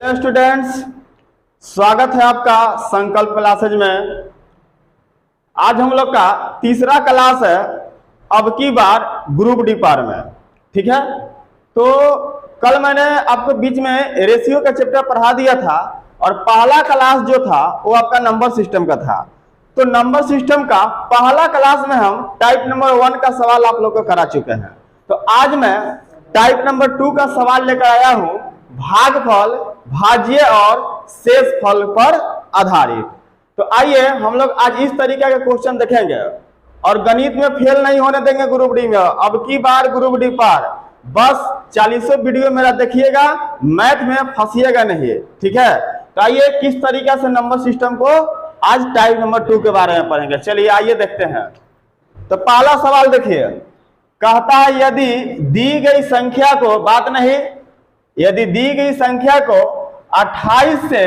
Hello students, स्वागत है आपका संकल्प क्लासेज में। आज हम लोग का तीसरा क्लास है, अब की बार ग्रुप डी पार में। ठीक है, तो कल मैंने आपको बीच में रेशियो का चैप्टर पढ़ा दिया था और पहला क्लास जो था वो आपका नंबर सिस्टम का था। तो नंबर सिस्टम का पहला क्लास में हम टाइप नंबर 1 का सवाल आप लोग को करा चुके हैं। तो आज मैं टाइप नंबर 2 का सवाल लेकर आया हूं, भागफल, भाज्य और शेषफल पर आधारित। तो आइए हम लोग आज इस तरीके के क्वेश्चन देखेंगे और गणित में फेल नहीं होने देंगे ग्रुप डी में। अब की बार ग्रुप डी पार बस 40 वीडियो मेरा देखिएगा, मैथ में फंसिएगा नहीं। ठीक है, तो आइए किस तरीके से नंबर सिस्टम को आज टाइप नंबर 2 के बारे में पढ़ेंगे। चलिए आइए देखते हैं। तो पहला सवाल देखिए, कहता है यदि दी गई संख्या को, बात नहीं, यदि दी गई संख्या को 28 से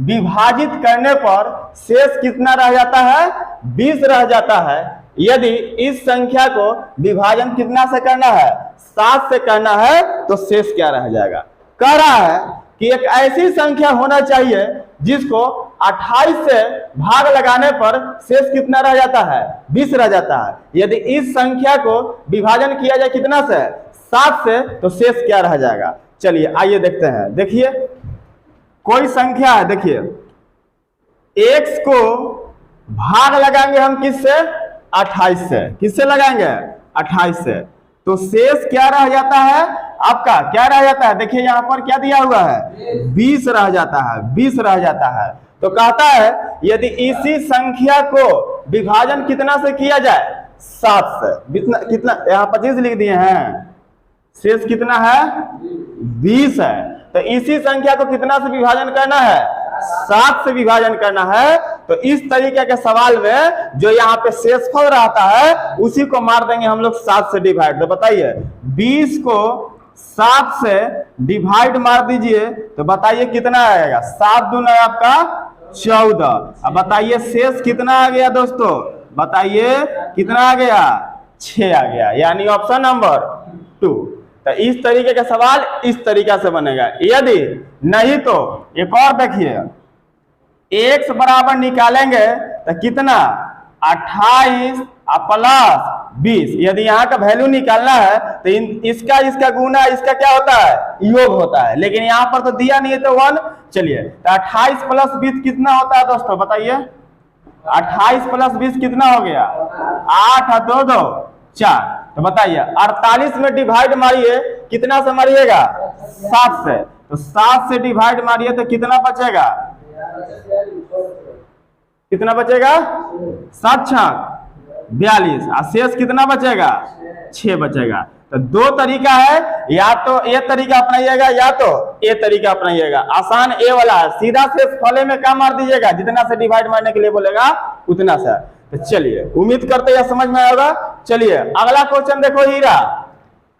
विभाजित करने पर शेष कितना रह जाता है? 20 रह जाता है। यदि इस संख्या को विभाजन कितना से करना है? 7 से करना है, तो शेष क्या रह जाएगा? कह रहा है कि एक ऐसी संख्या होना चाहिए जिसको 28 से भाग लगाने पर शेष कितना रह जाता है? 20 रह जाता है। यदि इस संख्या को विभाजन किया जाए कितना से? 7 से, तो शेष क्या रह जाएगा? चलिए आइए देखते हैं। देखिए कोई संख्या है, देखिए x को भाग लगाएंगे हम किससे? 28 से। किससे लगाएंगे? 28 से। तो शेष क्या रह जाता है आपका? क्या रह जाता है? देखिए यहाँ पर क्या दिया हुआ है? 20 रह जाता है। 20 रह जाता है। तो कहता है यदि इसी संख्या को विभाजन कितना से किया जाए? 7 से। कितना यहाँ 25 लिख दिए हैं, शेष कितना है? 20 है। तो इसी संख्या को कितना से विभाजन करना है? 7 से विभाजन करना है। तो इस तरीके के सवाल में जो यहाँ पे शेषफल रहता है उसी को मार देंगे हम लोग 7 से डिवाइड। तो बताइए 20 को 7 से डिवाइड मार दीजिए तो बताइए कितना आएगा? 7 दूना आपका 14। अब बताइए शेष कितना आ गया दोस्तों? बताइए कितना आ गया? 6 आ गया, यानी ऑप्शन नंबर 2। तो इस तरीके का सवाल इस तरीका से बनेगा। यदि नहीं तो एक और देखिए, x बराबर निकालेंगे तो कितना? 28 प्लस 20। यदि यहाँ का वैल्यू निकालना है तो इसका गुना इसका क्या होता है? योग होता है। लेकिन यहाँ पर तो दिया नहीं है तो 1। चलिए तो 28 प्लस 20 कितना होता है दोस्तों? बताइए 28 प्लस 20 कितना हो गया? 8 और 2 2 4। तो बताइए 48 में डिवाइड मारिए, कितना से मारिएगा? 7 से। तो 7 से डिवाइड मारिए तो कितना बचेगा? कितना बचेगा? 7 छक 42। और शेष कितना बचेगा? 6 बचेगा। तो 2 तरीका है, या तो ये तरीका अपनाइएगा या तो ये तरीका अपनाइएगा। आसान ए वाला है, सीधा शेष फले में क्या मार दीजिएगा? जितना से डिवाइड मारने के लिए बोलेगा उतना से। तो चलिए उम्मीद करते हैं समझ में आएगा। चलिए अगला क्वेश्चन देखो। हीरा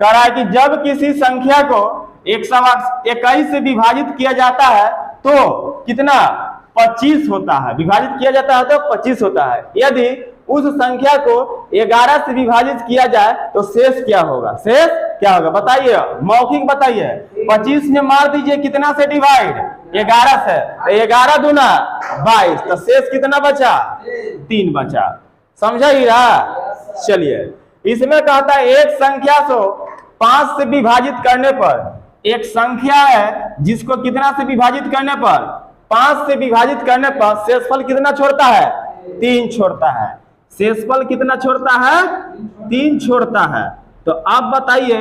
कह रहा है कि जब किसी संख्या को 121 से विभाजित किया जाता है तो कितना? 25 होता है। विभाजित किया जाता है तो 25 होता है। यदि उस संख्या को 11 से विभाजित किया जाए तो शेष क्या होगा? शेष क्या होगा बताइए, मौखिक बताइए। 25 में मार दीजिए कितना से डिवाइड? 11 से। 11 दूना 22। तो शेष कितना बचा? 3 बचा। समझा ही रहा? चलिए इसमें कहता है एक संख्या को 5 से विभाजित करने पर, एक संख्या है जिसको कितना से विभाजित करने पर? 5 से विभाजित करने पर शेषफल कितना छोड़ता है? 3 छोड़ता है। शेषफल कितना छोड़ता है? 3 छोड़ता है। तो अब बताइए,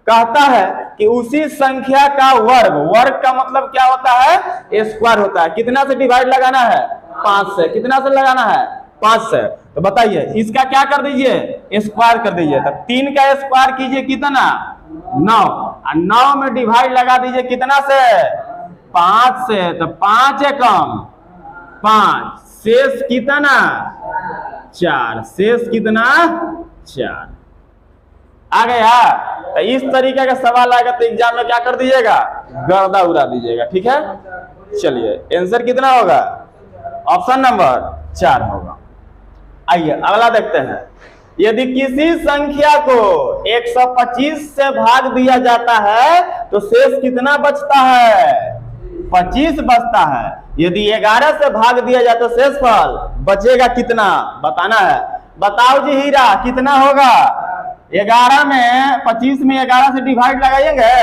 कहता है कि उसी संख्या का वर्ग, वर्ग का मतलब क्या होता है? स्क्वायर होता है। कितना से डिवाइड लगाना है? 5 से। कितना से लगाना है? 5 से। तो बताइए इसका क्या कर दीजिए? स्क्वायर कर दीजिए। तो 3 का स्क्वायर कीजिए कितना? 9। और 9 में डिवाइड लगा दीजिए कितना से? 5 से। तो 5 एकम 5। शेष कितना? 4। शेष कितना? 4 आ गया। तो इस तरीके का सवाल आएगा तो एग्जाम में क्या कर दीजिएगा? गर्दा उड़ा दीजिएगा। ठीक है, चलिए आंसर कितना होगा? ऑप्शन नंबर 4 होगा। आइए अगला देखते हैं। यदि किसी संख्या को 125 से भाग दिया जाता है तो शेष कितना बचता है? 25 बचता है। यदि 11 से भाग दिया जाए तो शेषफल बचेगा कितना बताना है। बताओ जी हीरा कितना होगा? 11 में 25 में 11 से डिवाइड लगाएंगे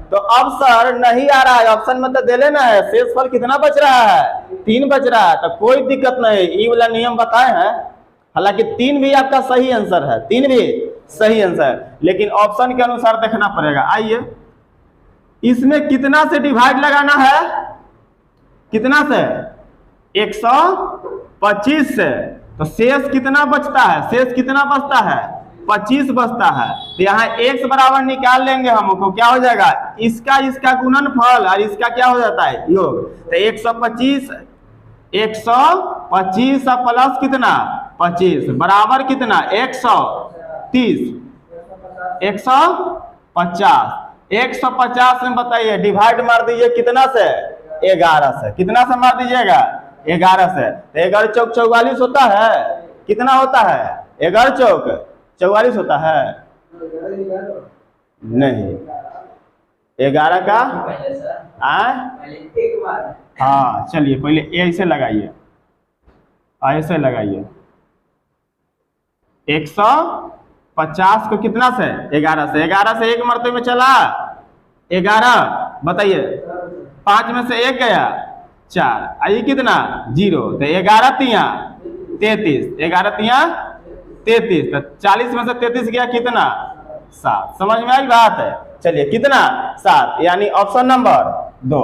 तो अवसर नहीं आ रहा है, ऑप्शन में तो दे लेना है। शेषफल कितना बच रहा है? 3 बच रहा है। तो कोई दिक्कत नहीं, ये वाला नियम बताए हैं। हालांकि 3 भी आपका सही आंसर है, 3 भी सही आंसर, लेकिन ऑप्शन के अनुसार देखना पड़ेगा। आइए इसमें कितना से डिवाइड लगाना है? कितना से? 125 से। तो शेष कितना बचता है? शेष कितना बचता है? 25 बचता है। तो यहाँ x बराबर निकाल लेंगे हमको, क्या हो जाएगा? इसका गुणनफल और इसका क्या हो जाता है? योग। तो 125 प्लस कितना? 25 बराबर कितना? 130 150। 150 में बताइए डिवाइड मार दीजिए कितना से? 11 से। कितना से मार दीजिएगा? 11 से। तो 11 चौक 44 होता है। कितना होता है? 11 चौक 44 होता है? नहीं, 11 का हाँ चलिए पहले ऐसे लगाइए, ऐसे लगाइए। 150 को कितना से? 11 से। 11 से एक मरते में चला 11, बताइए 5 में से 1 गया 4, आइए कितना? 0। तो 11 तिया 33, 11 तिया 33, तो 40 में से 33 गया कितना? 7। समझ में आई बात है? चलिए कितना? 7, यानी ऑप्शन नंबर 2।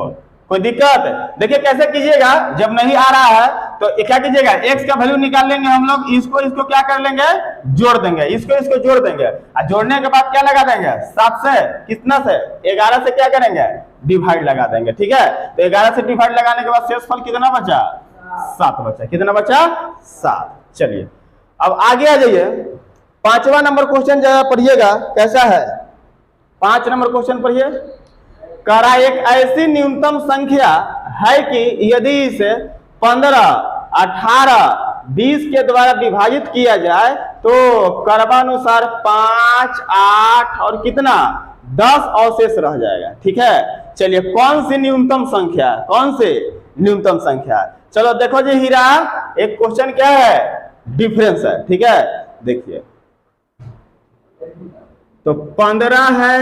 कोई दिक्कत? देखिए कैसे कीजिएगा, जब नहीं आ रहा है तो क्या कीजिएगा? x का वैल्यू निकाल लेंगे हम लोग, इसको क्या कर लेंगे? जोड़ देंगे, इसको जोड़ देंगे और जोड़ने के बाद क्या लगा देंगे? 7 से कितना से? 11 से क्या करेंगे? डिवाइड लगा देंगे। ठीक है, तो 11 से डिवाइड लगाने के बाद शेषफल कितना बचा? 7 बचा। कितना बचा? 7। चलिए अब आगे आ जाइए, 5वां नंबर क्वेश्चन जरा पढ़िएगा कैसा है। 5 नंबर क्वेश्चन पढ़िए। करा एक ऐसी न्यूनतम संख्या है कि यदि इसे 15, 18, 20 के द्वारा विभाजित किया जाए तो क्रमानुसार 5, 8 और कितना 10 अवशेष रह जाएगा। ठीक है, चलिए कौन सी न्यूनतम संख्या? कौन सी न्यूनतम संख्या? चलो देखो जी हीरा, एक क्वेश्चन क्या है? डिफरेंस है। ठीक है, देखिए तो 15 है,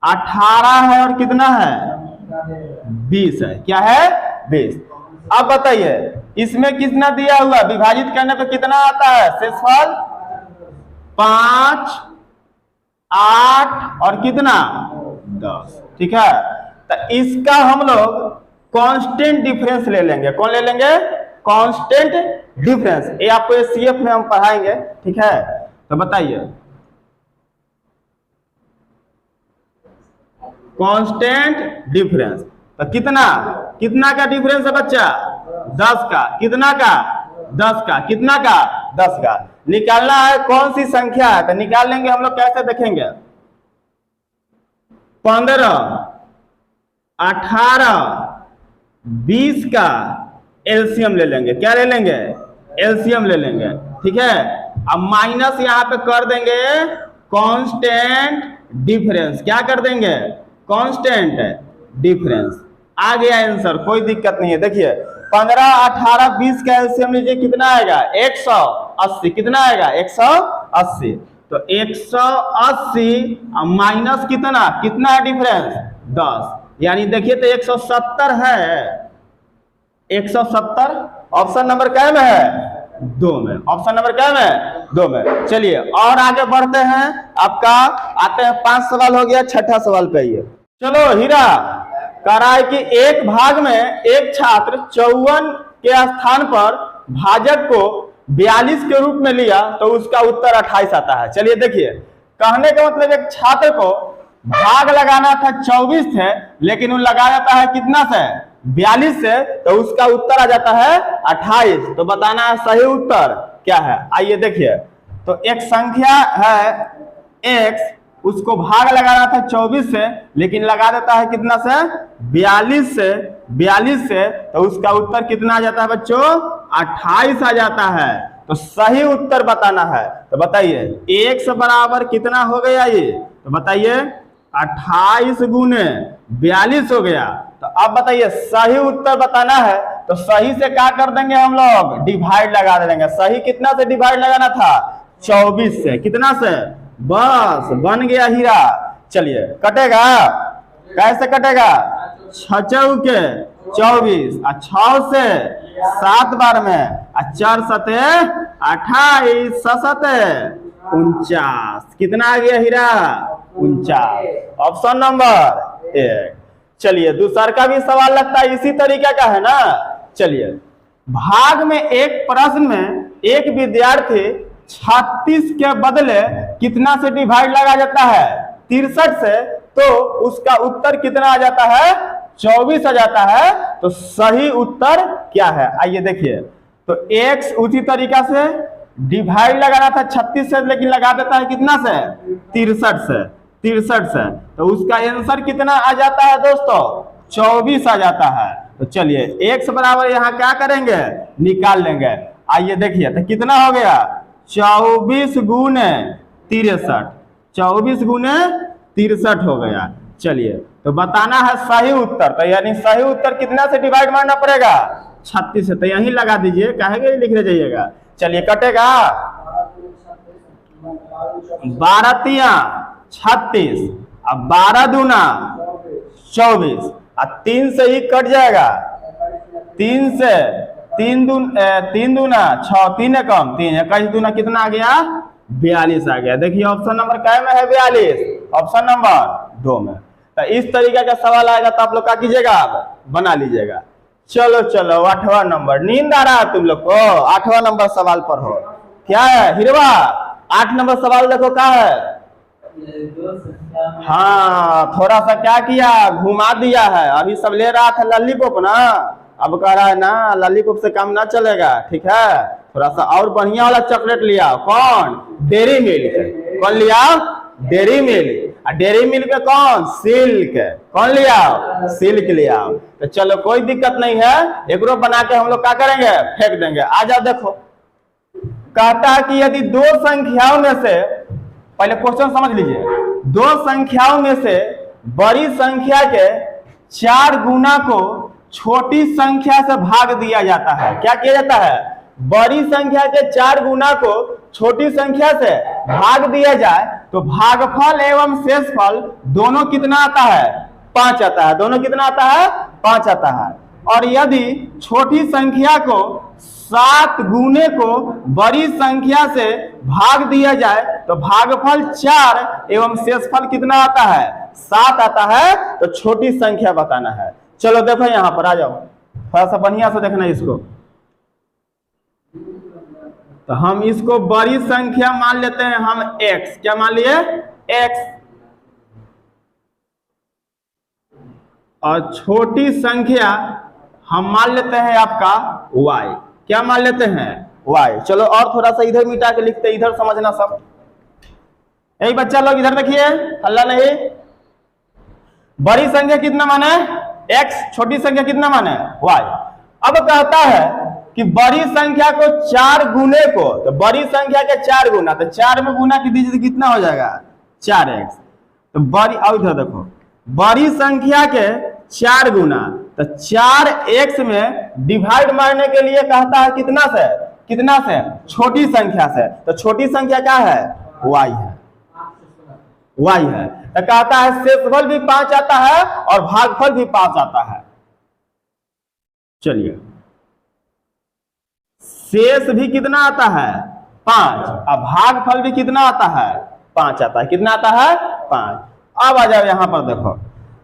18 है और कितना है? 20 है। क्या है? 20। अब बताइए इसमें कितना दिया हुआ? विभाजित करने पे कितना आता है? शेषफल 5, 8 और कितना? 10। ठीक है, तो इसका हम लोग कांस्टेंट डिफरेंस ले लेंगे। कौन ले लेंगे? Constant difference. ये आपको एससीएफ में हम पढ़ाएंगे। ठीक है, तो बताइए कांस्टेंट डिफरेंस। तो कितना का डिफरेंस है बच्चा? 10 का। कितना का? 10 का। कितना का? 10 का। निकालना है कौन सी संख्या है, तो निकाल लेंगे हम लोग। कैसे देखेंगे? 15, 18, 20 का एलसीएम ले लेंगे। क्या ले लेंगे? एलसीएम ले लेंगे। ठीक है, अब माइनस यहां पे कर देंगे कांस्टेंट डिफरेंस। क्या कर देंगे? Constant difference. आ गया आंसर, कोई दिक्कत नहीं है। देखिए 15, 18, 20 का एलसीएम लीजिए, कितना आएगा? 180। कितना आएगा? 180। तो 180 माइनस कितना है डिफरेंस? 10। यानी देखिए तो 170 है। 170 ऑप्शन नंबर क्या में है? 2 में। ऑप्शन नंबर क्या में? 2 में। चलिए और आगे बढ़ते हैं। आपका आते हैं 5 सवाल हो गया, 6ठा सवाल पे आइए। चलो हीरा, कह रहा है कि एक भाग में एक छात्र 54 के स्थान पर भाजक को 42 के रूप में लिया तो उसका उत्तर 28 आता है। चलिए देखिए, कहने का मतलब एक छात्र को भाग लगाना था 24 थे, लेकिन वो लगा जाता है कितना से? 42 से, तो उसका उत्तर आ जाता है 28। तो बताना है सही उत्तर क्या है। आइए देखिए, तो एक संख्या है x, उसको भाग लगाना था 24 से, लेकिन लगा देता है कितना से? 42 से। 42 से, तो उसका उत्तर कितना आ जाता है बच्चों? 28 आ जाता है। तो सही उत्तर बताना है। तो बताइए x बराबर कितना हो गया ये? तो बताइए 28 गुने 42 हो गया। तो अब बताइए सही उत्तर बताना है तो सही से क्या कर देंगे हम लोग, डिवाइड लगा देंगे। सही कितना से डिवाइड लगाना था, 24 से। कितना से, बस बन गया हीरा। चलिए कटेगा, कैसे कटेगा, 6 चौके 24 और 6 से 7 बार में, 4 सते 28, 6 सते 49। कितना आ गया हीरा, 49। Option number 1। चलिए दूसरा का भी सवाल लगता है इसी तरीके का है ना। चलिए भाग में एक प्रश्न में एक विद्यार्थी 36 के बदले कितना से डिवाइड लगा जाता है, 63 से, तो उसका उत्तर कितना आ जाता है, 24 आ जाता है। तो सही उत्तर क्या है, आइए देखिए। तो x उसी तरीका से डिवाइड लगाना था 36 से, लेकिन लगा देता है कितना से, 63 से। 63 से तो उसका आंसर कितना आ जाता है दोस्तों, 24 आ जाता है। तो चलिए x बराबर यहाँ क्या करेंगे, निकाल लेंगे। आइए देखिए तो कितना हो गया, 24 गुने 63, 24 गुने 63 हो गया। चलिए तो बताना है सही उत्तर। तो यानी सही उत्तर कितना से डिवाइड मारना पड़ेगा, 36 से। तो यहीं लगा दीजिए, कहेंगे लिख ले जाइएगा। चलिए कटेगा, 12 तिया 36, अब 12 दूना 24, और 3 से ही कट जाएगा। 3 से 3 दूना 6, 3 कम 3, 21 दूना कितना आ गया, 42 आ गया। देखिए ऑप्शन नंबर क्या में है, 42, ऑप्शन नंबर 2 में। तो इस तरीके का सवाल आएगा तो आप लोग क्या कीजिएगा, बना लीजिएगा। चलो चलो 8वां नंबर, नींद आ रहा है तुम लोग को, 8वां नंबर सवाल पर हो। क्या है हिरवा, 8 नंबर सवाल देखो क्या है। हाँ थोड़ा सा क्या किया, घुमा दिया है। अभी सब ले रहा था लॉलीपॉप ना, अब कह रहा है ना लॉलीपॉप से काम ना चलेगा, ठीक है। थोड़ा सा और बढ़िया वाला चॉकलेट लिया। कौन, डेयरी मिल्क। कौन लिया, डेयरी मिल्क। डेयरी मिल्क में कौन, सिल्क। कौन लिया, सिल्क लिया। तो चलो कोई दिक्कत नहीं है, एक बना के हम लोग क्या करेंगे, फेंक देंगे। आ जाओ देखो, कहता है कि यदि दो संख्याओं में से, पहले क्वेश्चन समझ लीजिए, दो संख्याओं में से बड़ी संख्या के 4 गुना को छोटी संख्या से भाग दिया जाता है। क्या किया जाता है, बड़ी संख्या के 4 गुना को छोटी संख्या से भाग दिया जाए तो भागफल एवं शेषफल दोनों कितना आता है, 5 आता है। दोनों कितना आता है, 5 आता है। और यदि छोटी संख्या को 7 गुने को बड़ी संख्या से भाग दिया जाए तो भागफल 4 एवं शेषफल कितना आता है, 7 आता है। तो छोटी संख्या बताना है। चलो देखो यहाँ पर आ जाओ, थोड़ा सा बढ़िया से देखना इसको। तो हम इसको बड़ी संख्या मान लेते हैं हम x। क्या मान लिए, x। और छोटी संख्या हम मान लेते हैं आपका y। क्या मान लेते हैं, y। चलो और थोड़ा सा इधर मिटा के लिखते, इधर समझना सब। यही बच्चा लोग इधर देखिए, हल्ला नहीं। बड़ी संख्या कितना माने, x। छोटी संख्या कितना माने, y। अब कहता है कि बड़ी संख्या को 4 गुने को, तो बड़ी संख्या के 4 गुना, तो 4 में गुना की दीजिए तो कितना हो जाएगा, 4x। तो बड़ी, अब इधर देखो, बड़ी संख्या के 4 गुना, तो 4x में डिवाइड मारने के लिए कहता है कितना से, कितना से, छोटी संख्या से। तो छोटी संख्या क्या है, y है, y है। तो कहता है शेषफल भी 5 आता है और भागफल भी 5 आता है। चलिए शेष भी कितना आता है, 5, और भागफल भी कितना आता है, 5 आता है। कितना आता है, 5। अब आ जाओ यहां पर देखो,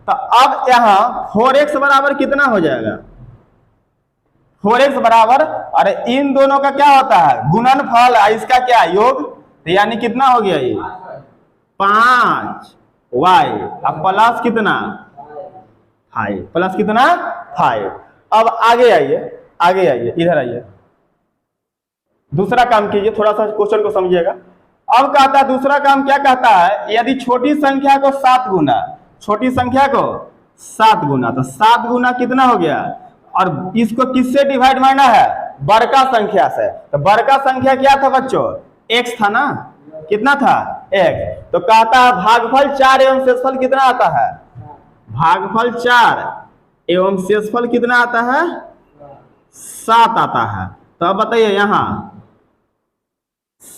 तो अब यहां 4x बराबर कितना हो जाएगा, 4x बराबर, अरे इन दोनों का क्या होता है, गुणनफल, इसका क्या योग। तो यानी कितना हो गया ये, 5y, अब प्लस कितना, 5, प्लस कितना, 5। अब आगे आइए, आगे आइए, इधर आइए, दूसरा काम कीजिए, थोड़ा सा क्वेश्चन को समझिएगा। अब कहता है दूसरा काम क्या कहता है, यदि छोटी संख्या को 7 गुना, छोटी संख्या को 7 गुना, तो 7 गुना कितना हो गया, और इसको किससे डिवाइड मारना है, बड़का संख्या से। तो बड़का संख्या क्या था बच्चों, x था ना, कितना था, x। तो कहता है भागफल 4 एवं शेषफल कितना आता है, भागफल 4 एवं शेषफल कितना आता है? 7 आता है। तो अब बताइए यहाँ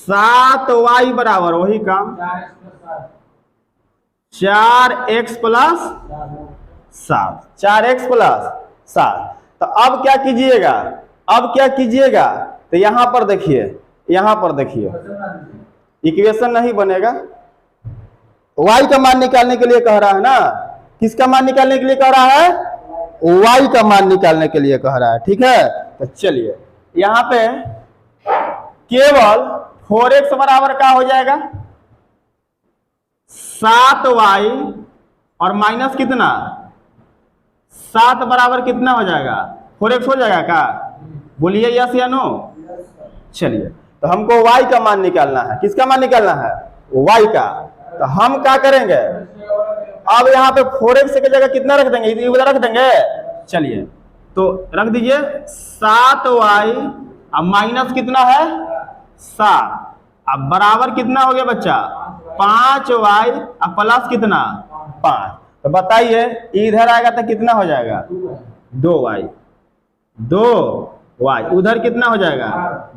7y बराबर वही काम 4x प्लस 7, 4x प्लस 7। तो अब क्या कीजिएगा, अब क्या कीजिएगा, तो यहां पर देखिए, यहां पर देखिए इक्वेशन नहीं बनेगा। y का मान निकालने के लिए कह रहा है ना, किसका मान निकालने के लिए कह रहा है? y का मान निकालने के लिए कह रहा है। ठीक है, तो चलिए यहां पे केवल 4x बराबर क्या हो जाएगा? 7y और माइनस कितना 7 बराबर कितना हो जाएगा? 4x हो जाएगा क्या? बोलिए यस या नो। चलिए तो हमको y का मान निकालना है। किसका मान निकालना है? y का। तो हम क्या करेंगे, अब यहाँ पे 4x की जगह कितना रख देंगे? इधर रख देंगे। चलिए तो रख दीजिए 7y अब माइनस कितना है 7, अब बराबर कितना हो गया बच्चा? 5y अब प्लस कितना 5। तो बताइए इधर आएगा तो कितना हो जाएगा? 2y, 2y उधर कितना हो जाएगा?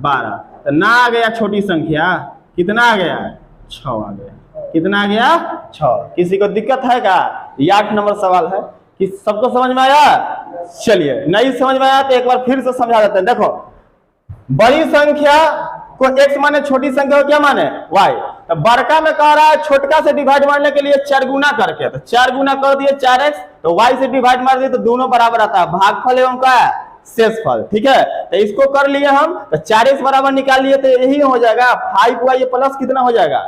12। तो ना आ गया छोटी संख्या, कितना आ गया? 6 आ गया। कितना आ गया? 6। किसी को दिक्कत है क्या? ये 8 नंबर सवाल है कि सबको समझ में आया? चलिए नहीं समझ में आया तो एक बार फिर से समझा देते हैं। देखो बड़ी संख्या को x माने, छोटी संख्या को क्या माने? y। तो बड़का में कह रहा है छोटका से डिवाइड मारने के लिए 4 गुना करके, तो 4 गुना कर दिए 4x, तो y से डिवाइड मार दिए तो दोनों बराबर आता है, भागफल एवं क्या है? शेषफल। ठीक है, तो इसको कर लिए हम, तो 4x बराबर निकाल लिए तो यही हो जाएगा 5y प्लस कितना हो जाएगा?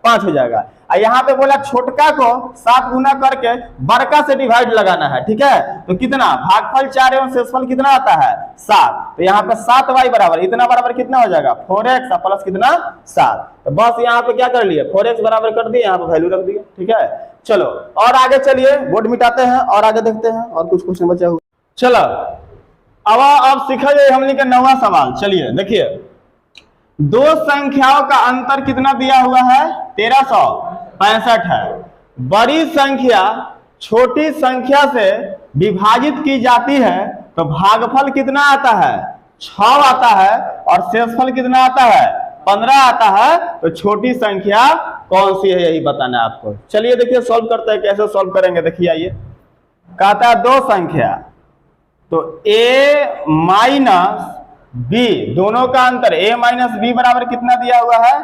5 हो जाएगा। और यहाँ पे बोला छोटका को 7 गुना करके बड़का से डिवाइड लगाना है। ठीक है, तो कितना? भागफल 4 एवं शेषफल कितना आता है? 7। तो यहाँ पे 7y बराबर इतना बराबर कितना हो जाएगा? 4x प्लस कितना 7। तो बस यहाँ पे क्या कर लिए? 4x बराबर कर दिए, यहाँ पे वैल्यू रख दिए। ठीक है, चलो और आगे चलिए, बोर्ड मिटाते हैं और आगे देखते हैं और कुछ क्वेश्चन बचा हुआ। चलो अब सीखा जाए हमने का 9वां सवाल। चलिए देखिए, दो संख्याओं का अंतर कितना दिया हुआ है? 1365 है। बड़ी संख्या छोटी संख्या से विभाजित की जाती है तो भागफल कितना आता है? 6 आता है और शेषफल कितना आता है? 15 आता है। तो छोटी संख्या कौन सी है यही बताना है आपको। चलिए देखिए सॉल्व करते हैं, कैसे सॉल्व करेंगे देखिए। आइए, कहता है दो संख्या, तो a माइनस b दोनों का अंतर a माइनस b बराबर कितना दिया हुआ है?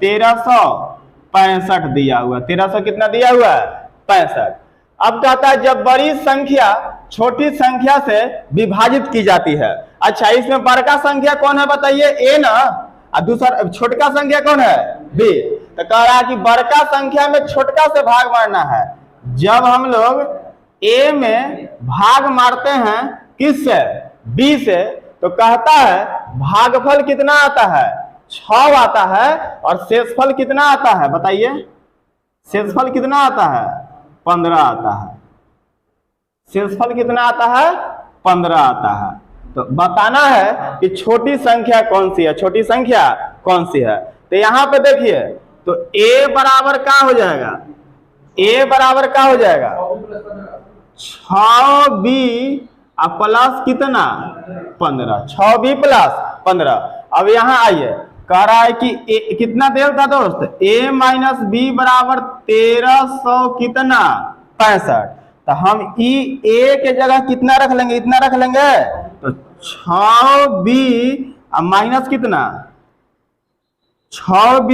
1365 दिया हुआ। 1300 कितना दिया हुआ है? 65। अब कहता है जब बड़ी संख्या छोटी संख्या से विभाजित की जाती है। अच्छा, इसमें बड़का संख्या कौन है बताइए? a ना, और दूसरा छोटका संख्या कौन है? b। तो कह रहा है कि बड़का संख्या में छोटका से भाग मारना है। जब हम लोग a में भाग मारते हैं किससे? b से, तो कहता है भागफल कितना आता है? 6 आता है और शेषफल कितना आता है बताइए? शेषफल कितना आता है? 15 आता है। शेषफल कितना आता है? 15 आता है। तो बताना है कि छोटी संख्या कौन सी है, छोटी संख्या कौन सी है। तो यहां पे देखिए, तो a बराबर क्या हो जाएगा? a बराबर क्या हो जाएगा? 6b प्लस कितना? 15। 6b plus 15। अब यहाँ आइए, कह रहा है कि कितना देर था दोस्त? a माइनस b बराबर 1300 कितना? 65। तो हम a के जगह कितना रख लेंगे? इतना रख लेंगे। तो 6b माइनस कितना? 6b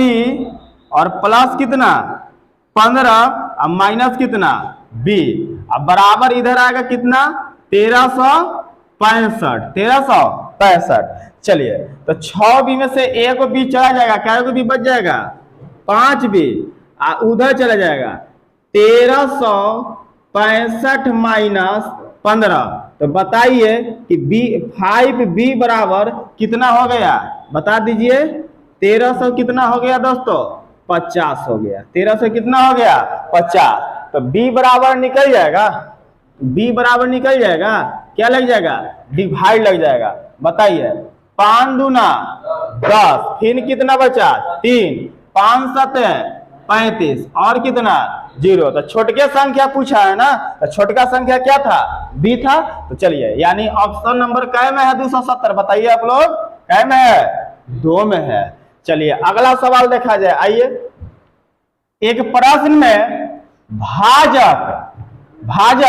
और प्लस कितना? 15 माइनस कितना? b। अब बराबर इधर आएगा कितना? 1365। 1365। चलिए तो 6b में से a को b चला जाएगा, क्या को b बच जाएगा? 5b। उधर चला जाएगा 1365 माइनस 15। तो बताइए कि 5b बराबर कितना हो गया? बता दीजिए। 1300 कितना हो गया दोस्तों? 50 हो गया। 1300 कितना हो गया? 50। तो b बराबर निकल जाएगा, b बराबर निकल जाएगा, क्या लग जाएगा? डिवाइड लग जाएगा। बताइए 5 दूना 10, फिर कितना बचा? 3, 5 7 35 और कितना 0। तो छोटके संख्या पूछा है ना, तो छोटका संख्या क्या था बी था। तो चलिए यानी ऑप्शन नंबर कै में है 270 बताइए आप लोग, कै में है 2 में है। चलिए अगला सवाल देखा जाए। आइए, एक प्रश्न में भाजक भाज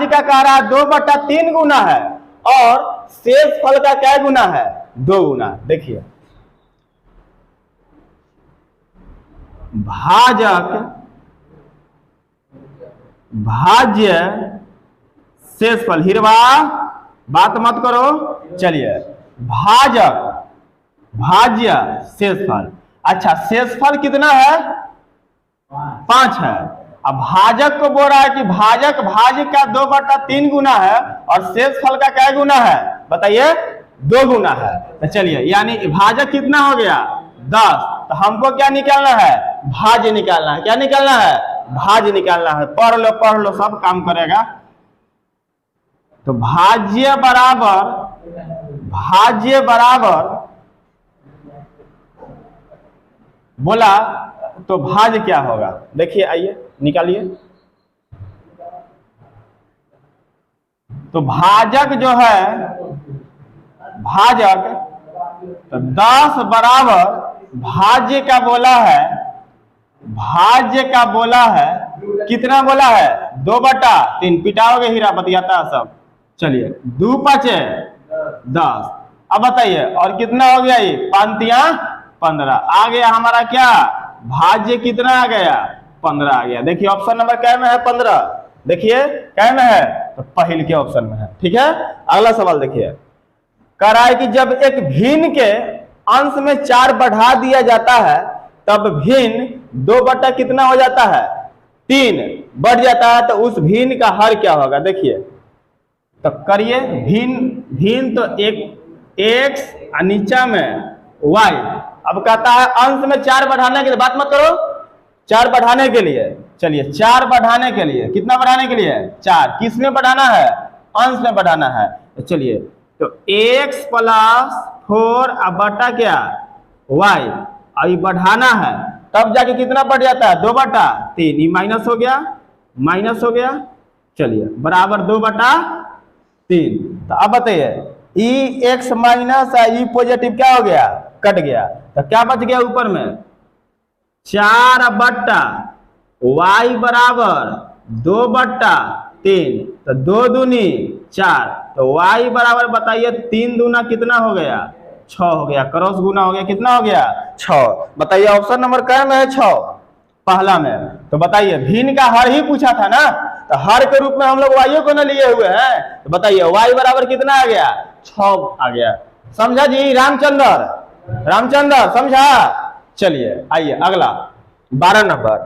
का कह रहा है 2/3 गुना है और शेष फल का क्या गुना है 2 गुना। देखिए भाजक भाज्य शेष फल, हिरवा बात मत करो। चलिए भाजक भाज्य शेष फल, अच्छा शेष फल कितना है 5 है। अब भाजक को बोल रहा है कि भाजक भाज्य का 2/3 गुना है और शेष फल का क्या गुना है बताइए 2 गुना है। तो चलिए यानी भाजक कितना हो गया 10। तो हमको क्या निकालना है भाज्य निकालना है। क्या निकालना है भाज्य निकालना है। पढ़ लो सब काम करेगा। तो भाज्य बराबर बोला तो भाज्य क्या होगा देखिए, आइए निकालिए। तो भाजक जो है भाजक तो 10 बराबर भाज्य का बोला है कितना बोला है 2/3। पिटाओगे हीरा बतियाता है सब। चलिए 2 5 10। अब बताइए और कितना हो गया ये 5 15 आ गया हमारा क्या भाज्य कितना आ गया 15 आ गया। देखिए ऑप्शन नंबर क्या में है 15। देखिए क्या में है तो पहले के ऑप्शन में है। ठीक है, अगला सवाल देखिए। कह रहा है कि जब एक भिन्न के अंश में 4 बढ़ा दिया जाता है तब भिन्न 2 कितना हो जाता है 3 बढ़ जाता है। तो उस भिन्न का हर क्या होगा देखिए। तो करिए भिन्न तो एक x और नीचा में y। अब कहता है अंश में 4 बढ़ाने के लिए, बात मत करो, 4 बढ़ाने के लिए। चलिए 4 बढ़ाने के लिए कितना बढ़ाने के लिए 4, किस में बढ़ाना है अंश में बढ़ाना है। तो चलिए तो x + 4 बटा क्या y अभी बढ़ाना है तब जाके कितना बढ़ जाता है 2/3। ये माइनस हो गया। चलिए बराबर 2/3। तो अब बताइए ई x माइनस ई पॉजिटिव क्या हो गया कट गया। तो क्या बच गया ऊपर में 4/y बराबर 2/3। तो 2 दूनी 4। तो y बराबर बताइए 3 दूना कितना हो गया 6 हो गया। क्रॉस गुना हो गया कितना हो गया 6। बताइए ऑप्शन नंबर क्या में है 6 पहला में। तो बताइए भिन्न का हर ही पूछा था ना, तो हर के रूप में हम लोग y को न लिए हुए हैं। तो बताइए y बराबर कितना आ गया 6 आ गया। समझा जी रामचंद्र समझा। चलिए आइए अगला 12 नंबर।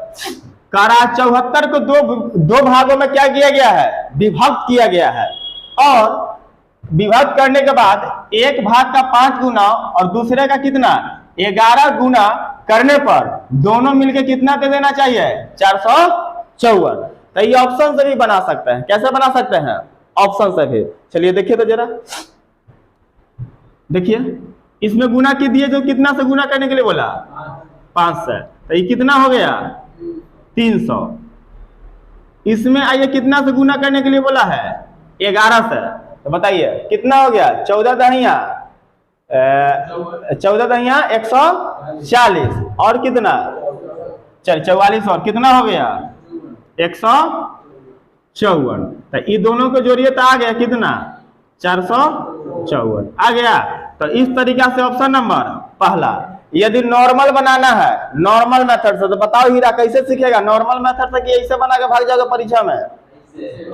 कारा 74 को दो भागों में क्या किया गया है विभक्त किया गया है और विभक्त करने के बाद एक भाग का 5 गुना और दूसरे का कितना 11 गुना करने पर दोनों मिलके कितना दे देना चाहिए 454। तो ये ऑप्शन से भी बना सकते हैं। कैसे बना सकते हैं ऑप्शन से भी। चलिए देखिए तो जरा देखिए इसमें गुना की दिए जो कितना से गुना करने के लिए बोला 5 से। तो ये कितना हो गया 300। इसमें आइए कितना से गुना करने के लिए बोला है 11 से। तो बताइए कितना हो गया 14 दहिया 140 और कितना 44 और कितना हो गया 154। तो ये दोनों को जोड़िए तो आ गया कितना 454 आ गया। तो इस तरीका से ऑप्शन नंबर पहला। यदि नॉर्मल बनाना है नॉर्मल मेथड से तो बताओ हीरा कैसे सीखेगा नॉर्मल मेथड से कि ऐसे बना के भाग जाओगे परीक्षा में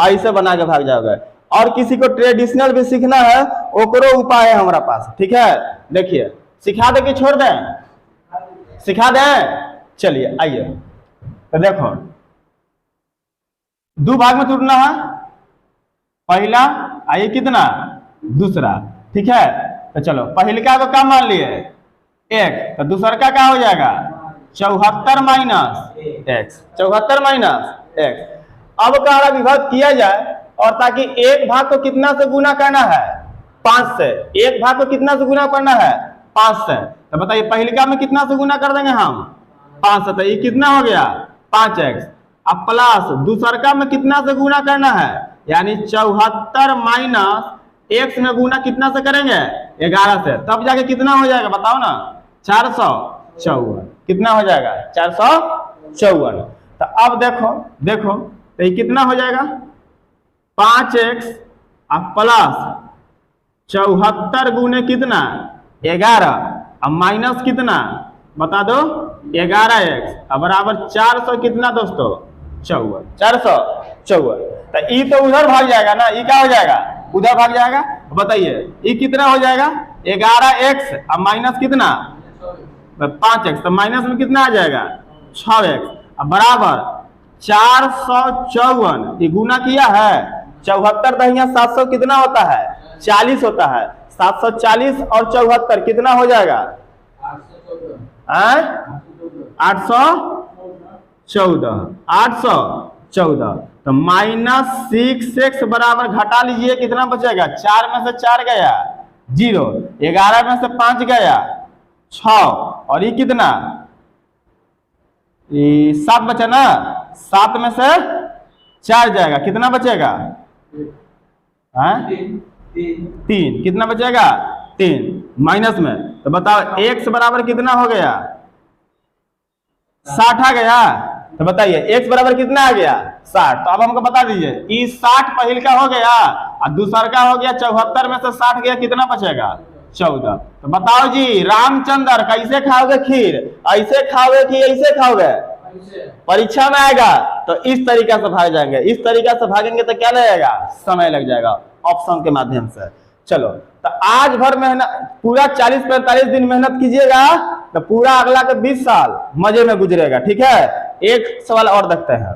ऐसे बना के भाग जाओगे। और किसी को ट्रेडिशनल भी सीखना है ओकरो उपाय है हमारा पास। ठीक है देखिए सिखा दे कि छोड़ दें सिखा दें। चलिए आइए तो देखो 2 भाग में टूटना है पहला आइए कितना दूसरा। ठीक है तो चलो पहलका को क्या मान लिए 1 तो दूसरा का क्या हो जाएगा 74 - x 74 - x। अब कारा विभक्त किया जाए और ताकि एक भाग को कितना से गुना करना है 5 से। एक भाग को कितना से गुना करना है 5 से। तो बताइए पहलका में कितना से गुना कर देंगे हम 65, ये कितना हो गया 5x। अब प्लस दूसरका में कितना से गुना करना है, यानी 74 माइनस x में गुना कितना से करेंगे 11 से, तब जाके कितना हो जाएगा बताओ ना 454। कितना हो जाएगा 454। तो अब देखो तो ये कितना हो जाएगा 5x अब प्लस 74 गुने कितना 11 अब माइनस कितना बता दो 11x अब बराबर 400 कितना दोस्तों 454। तो ई तो उधर भाग जाएगा ना, ई क्या हो जाएगा उधर भाग जाएगा। बताइए ई कितना हो जाएगा 11x अब माइनस कितना 5x, तो माइनस में कितना आ जाएगा 6x अब बराबर 454। ये गुना किया है 74 दहिया 700 कितना होता है 40 होता है। 740 और 74 कितना हो जाएगा 814। तो -6x बराबर घटा लीजिए कितना बचेगा, 4 में से 4 गया 0, 11 में से 5 गया 6 और ये कितना 7 बचा ना, 7 में से 4 जाएगा कितना बचेगा 3, कितना बचेगा 3 माइनस में। तो बताओ x बराबर कितना हो गया 60 आ गया। तो बताइए x बराबर कितना आ गया 60। तो अब हमको बता दीजिए ये 60 पहल का हो गया और दूसर का हो गया 74 में से 60 गया कितना बचेगा 14। तो बताओ जी रामचंद्र कैसे खाओगे खीर, ऐसे खाओगे कि ऐसे खाओगे, परीक्षा में आएगा तो इस तरीका से भाग जाएंगे। इस तरीका से भागेंगे तो क्या लगेगा समय लग जाएगा ऑप्शन के माध्यम से। चलो तो आज भर मेहनत पूरा 40-45 दिन मेहनत कीजिएगा तो पूरा अगला के 20 साल मजे में गुजरेगा। ठीक है, एक सवाल और देखते हैं।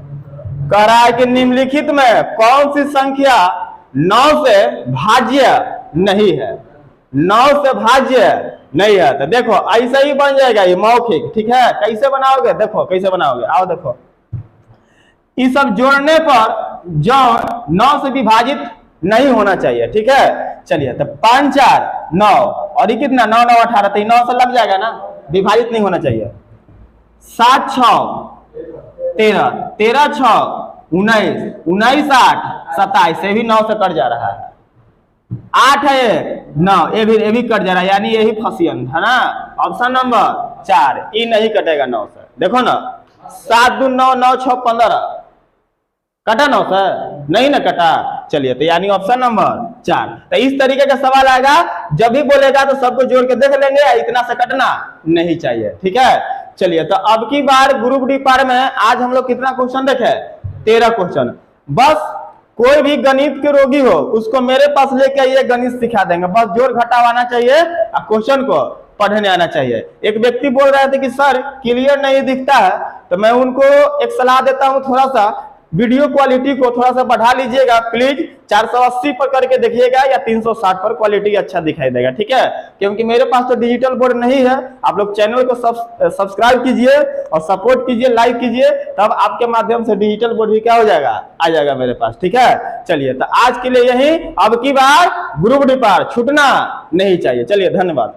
कह रहा है कि निम्नलिखित में कौन सी संख्या 9 से भाज्य नहीं है, 9 से भाज्य नहीं है। तो देखो ऐसा ही बन जाएगा ये मौखिक। ठीक है, कैसे बनाओगे देखो कैसे बनाओगे, आओ देखो। ये सब जोड़ने पर जो 9 से विभाजित नहीं होना चाहिए। ठीक है, चलिए तो 5 4 9 और ये कितना 9 9 18, तो 9 से लग जाएगा ना, विभाजित नहीं होना चाहिए। 7 6 13, 13 6 19, 19 8 27, से भी 9 से कट जा रहा है। 8 है 9, ये भी कट जा रहा है, यानी यही फंसियन है ना। ऑप्शन नंबर 4 ये नहीं कटेगा 9 से। देखो ना 7 2 9 9 6 15 कटा 9 से नहीं ना कटा। चलिए तो यानी ऑप्शन नंबर 4। तो इस तरीके का सवाल आएगा, जब भी बोलेगा तो सबको जोड़ के देख लेंगे, इतना से कटना नहीं चाहिए। ठीक है, चलिए तो अब की बार ग्रुप डी पार में आज हम लोग कितना क्वेश्चन देखे 13 क्वेश्चन। बस कोई भी गणित के रोगी हो उसको मेरे पास लेके आइए, गणित सिखा देंगे। बस जोड़ घटाव आना चाहिए और क्वेश्चन को पढ़ने आना चाहिए। एक व्यक्ति बोल रहे थे कि सर क्लियर नहीं दिखता है, तो मैं उनको एक सलाह देता हूं, थोड़ा सा वीडियो क्वालिटी को थोड़ा सा बढ़ा लीजिएगा प्लीज। 480 पर करके देखिएगा या 360 पर, क्वालिटी अच्छा दिखाई देगा। ठीक है, क्योंकि मेरे पास तो डिजिटल बोर्ड नहीं है। आप लोग चैनल को सब्सक्राइब कीजिए और सपोर्ट कीजिए, लाइक कीजिए, तब आपके माध्यम से डिजिटल बोर्ड भी क्या हो जाएगा आ जाएगा मेरे पास। ठीक है, चलिए तो आज के लिए यही। अब की बार ग्रुप डी पार छूटना नहीं चाहिए। चलिए धन्यवाद।